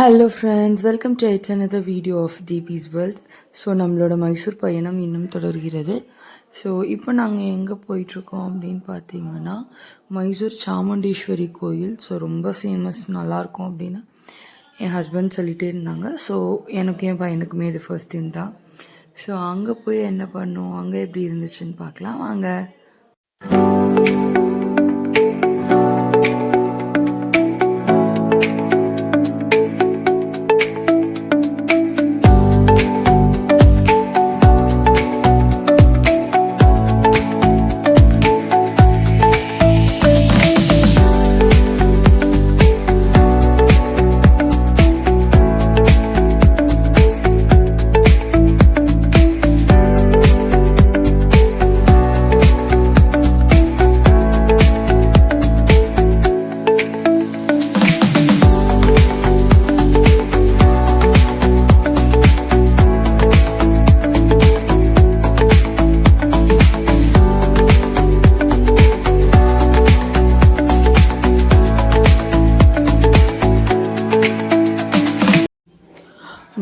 Hello friends, welcome to yet another video of Deepi's world. So நம்மளோட மைசூர் பயணம் இன்னும் தொடர்கிறது. ஸோ இப்போ நாங்கள் எங்கே போயிட்டுருக்கோம் அப்படின்னு பார்த்தீங்கன்னா, மைசூர் சாமுண்டீஸ்வரி கோயில். ஸோ ரொம்ப ஃபேமஸ், நல்லாயிருக்கும் அப்படின்னு என் ஹஸ்பண்ட் சொல்லிகிட்டே இருந்தாங்க. ஸோ எனக்கும் என் பையனுக்குமே இது ஃபர்ஸ்ட் டைம் தான். ஸோ அங்கே போய் என்ன பண்ணோம், அங்கே எப்படி இருந்துச்சுன்னு பார்க்கலாம் வாங்க.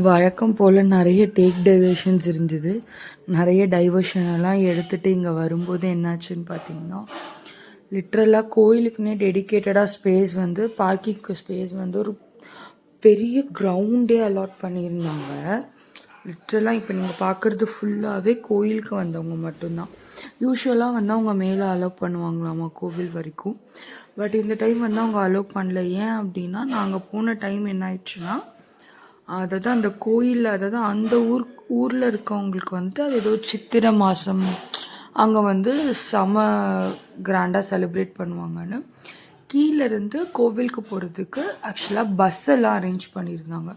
வழக்கம் போல் நிறைய டேக் டைவர்ஷன்ஸ் இருந்தது. நிறைய டைவர்ஷனெல்லாம் எடுத்துகிட்டு இங்கே வரும்போது என்னாச்சுன்னு பார்த்தீங்கன்னா, லிட்ரலாக கோயிலுக்குன்னே டெடிக்கேட்டடாக ஸ்பேஸ் வந்து பார்க்கிங்க்கு ஸ்பேஸ் வந்து ஒரு பெரிய கிரவுண்டே அலாட் பண்ணியிருந்தாங்க. லிட்ரலாக இப்போ நீங்கள் பார்க்குறது ஃபுல்லாகவே கோயிலுக்கு வந்தவங்க மட்டும்தான். யூஸ்வலாக வந்து அவங்க மேலே அலோவ் பண்ணுவாங்களாமா கோவில் வரைக்கும். பட் இந்த டைம் வந்து அவங்க அலோவ் பண்ணல. ஏன் அப்படின்னா, நாங்கள் போன டைம் என்ன ஆயிடுச்சுன்னா, அதாவது அந்த கோயிலில், அதாவது அந்த ஊரில் இருக்கவங்களுக்கு வந்துட்டு அது ஏதோ சித்திரை மாதம் அங்கே வந்து செம கிராண்டாக செலிப்ரேட் பண்ணுவாங்கன்னு கீழேருந்து கோவிலுக்கு போகிறதுக்கு ஆக்சுவலாக பஸ் எல்லாம் அரேஞ்ச் பண்ணியிருந்தாங்க.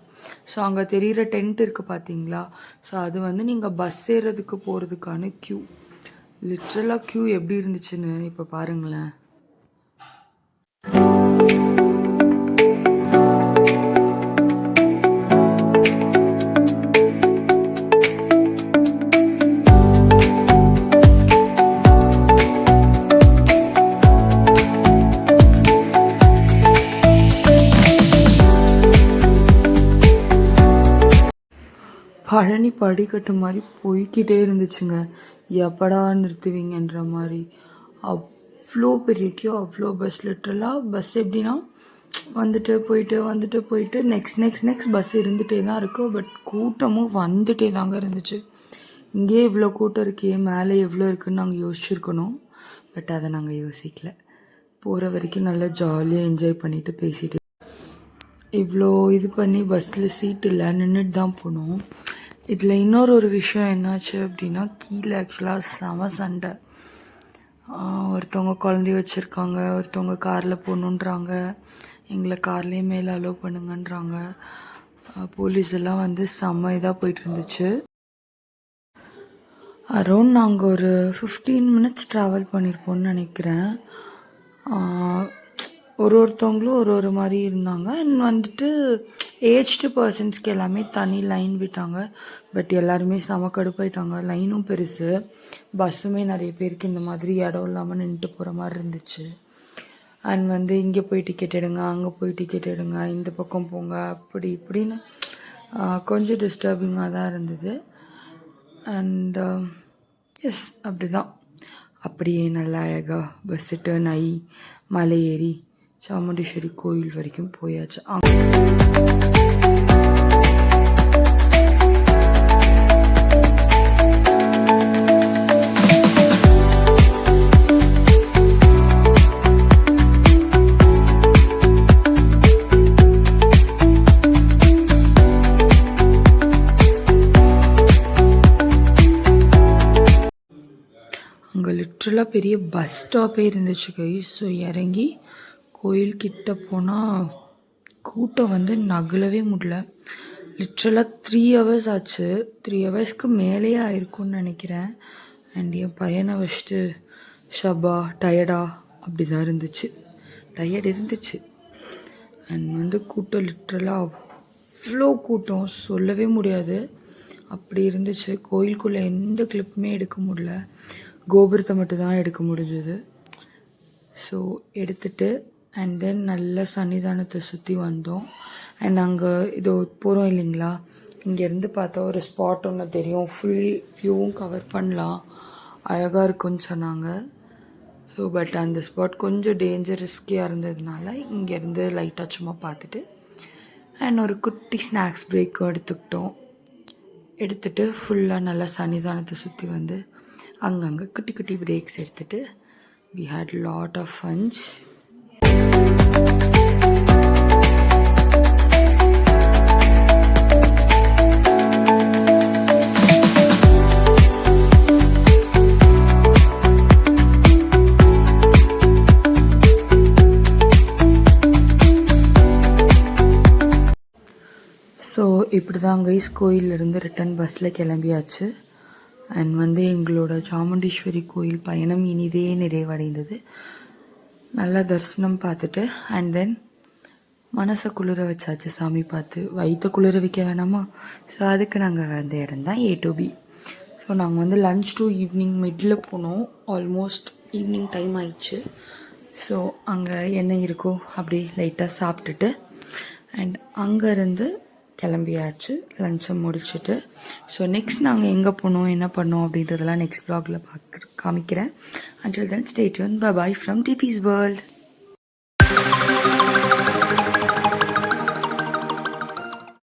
ஸோ அங்கே தெரிகிற டென்ட் இருக்குது பார்த்தீங்களா, ஸோ அது வந்து நீங்கள் பஸ் ஏறதுக்கு போகிறதுக்கான க்யூ. லிட்ரலாக க்யூ எப்படி இருந்துச்சுன்னு இப்போ பாருங்களேன். பழனி படிக்கட்டு மாதிரி போய்கிட்டே இருந்துச்சுங்க. எப்படா நிறுத்துவீங்கன்ற மாதிரி. அவ்வளோ பெரிய கியூ, அவ்வளோ பஸ். லிட்டரலாக பஸ் எப்படின்னா வந்துட்டு போயிட்டு நெக்ஸ்ட் பஸ் இருந்துகிட்டே தான் இருக்கும். பட் கூட்டமும் வந்துட்டே தாங்க இருந்துச்சு. இங்கேயே இவ்வளோ கூட்டம் இருக்கே, மேலே எவ்வளோ இருக்குன்னு நாங்கள் யோசிச்சுருக்கணும். பட் அதை நாங்கள் யோசிக்கல. போகிற வரைக்கும் நல்லா ஜாலியாக என்ஜாய் பண்ணிவிட்டு பேசிட்டு இவ்வளோ இது பண்ணி பஸ்ஸில் சீட் இல்லை, நின்றுட்டு தான் போனோம். இதில் இன்னொரு விஷயம் என்னாச்சு அப்படின்னா, கீழே ஆக்சுவலாக செம சண்டை. ஒருத்தவங்க குழந்தைய வச்சுருக்காங்க, ஒருத்தவங்க காரில் போகணுன்றாங்க, எங்களை கார்லேயே மேலே அலோவ் பண்ணுங்கன்றாங்க. போலீஸ் எல்லாம் வந்து செம்ம இதாக போயிட்டு இருந்துச்சு. அரௌண்ட் நாங்கள் ஒரு 15 மினிட்ஸ் ட்ராவல் பண்ணியிருப்போம்னு நினைக்கிறேன். ஒருத்தவங்களும் ஒரு மாதிரி இருந்தாங்க. அண்ட் வந்துட்டு ஏஜ்டு பர்சன்ஸ்க்கு எல்லாமே தனி லைன் விட்டாங்க. பட் எல்லாருமே செம கடுப்பாயிட்டாங்க. லைனும் பெருசு, பஸ்ஸுமே நிறைய பேருக்கு இந்த மாதிரி இடம் இல்லாமல் நின்றுட்டு போகிற மாதிரி இருந்துச்சு. அண்ட் வந்து இங்கே போய் டிக்கெட் எடுங்க, அங்கே போய் டிக்கெட் எடுங்க, இந்த பக்கம் போங்க, அப்படி இப்படின்னு கொஞ்சம் டிஸ்டர்பிங்காக தான் இருந்தது. அண்ட் எஸ், அப்படி தான். அப்படியே நல்லா அழகாக பஸ்ஸு டர்ன் ஆகி மலை ஏறி சாமுண்டீஸ்வரி கோயில் வரைக்கும் போயாச்சு. அங்கே லிட்ரலாக பெரிய பஸ் ஸ்டாப்பே இருந்துச்சு கைஸ். ஸோ இறங்கி கோயில்கிட்ட போனால் கூட்டம் வந்து நகலவே முடியல. லிட்ரலாக 3 ஹவர்ஸ் ஆச்சு. 3 ஹவர்ஸ்க்கு மேலேயே ஆயிருக்கும்னு நினைக்கிறேன். அண்ட் என் பையனை வச்சுட்டு ஷபா டயர்டா அப்படி தான் இருந்துச்சு. டயர்டு இருந்துச்சு. அண்ட் வந்து கூட்டம் லிட்ரலாக அவ்வளோ கூட்டம் சொல்லவே முடியாது, அப்படி இருந்துச்சு. கோயிலுக்குள்ளே எந்த கிளிப்புமே எடுக்க முடியல, கோபுரத்தை மட்டும்தான் எடுக்க முடிஞ்சது. ஸோ எடுத்துட்டு அண்ட் தென் நல்ல சன்னிதானத்தை சுற்றி வந்தோம். அண்ட் அங்கே இதோ போகிறோம் இல்லைங்களா, இங்கேருந்து பார்த்தா ஒரு ஸ்பாட் ஒன்று தெரியும், ஃபுல் வியூவும் கவர் பண்ணலாம், அழகாக இருக்குன்னு சொன்னாங்க. ஸோ பட் அந்த ஸ்பாட் கொஞ்சம் டேஞ்சர் ரிஸ்கியாக இருந்ததுனால இங்கேருந்து லைட்டாக சும்மா பார்த்துட்டு அண்ட் ஒரு குட்டி ஸ்நாக்ஸ் பிரேக்கும் எடுத்துகிட்டு ஃபுல்லாக நல்லா சன்னிதானத்தை சுற்றி வந்து அங்கங்கே குட்டி குட்டி பிரேக்ஸ் எடுத்துகிட்டு we had lot of funs. So இப்படி தான் கைஸ் கோயிலிருந்து ரிட்டன் பஸ்ஸில் கிளம்பியாச்சு. அண்ட் வந்து எங்களோட சாமுண்டீஸ்வரி கோயில் பயணம் இனிதே நிறைவடைந்தது. நல்லா தரிசனம் பார்த்துட்டு அண்ட் தென் மனசை குளிர வச்சாச்சு சாமி பார்த்து. வயிற்றை குளிர வைக்க வேணாமா, ஸோ அதுக்கு நாங்கள் வந்த இடம் தான் A to B. ஸோ நாங்கள் வந்து லன்ச் டு ஈவினிங் மிடில் போனோம். ஆல்மோஸ்ட் ஈவினிங் டைம் ஆயிடுச்சு. ஸோ அங்கே என்ன இருக்கோ அப்படி லைட்டாக சாப்பிட்டுட்டு அண்ட் அங்கேருந்து கிளம்பியாச்சு லஞ்சை முடிச்சுட்டு. ஸோ நெக்ஸ்ட் நாங்கள் எங்கே போனோம் என்ன பண்ணோம் அப்படின்றதெல்லாம் நெக்ஸ்ட் வ்ளாகில் காமிக்கிறேன். Until then, stay tuned. Bye bye from TP's World.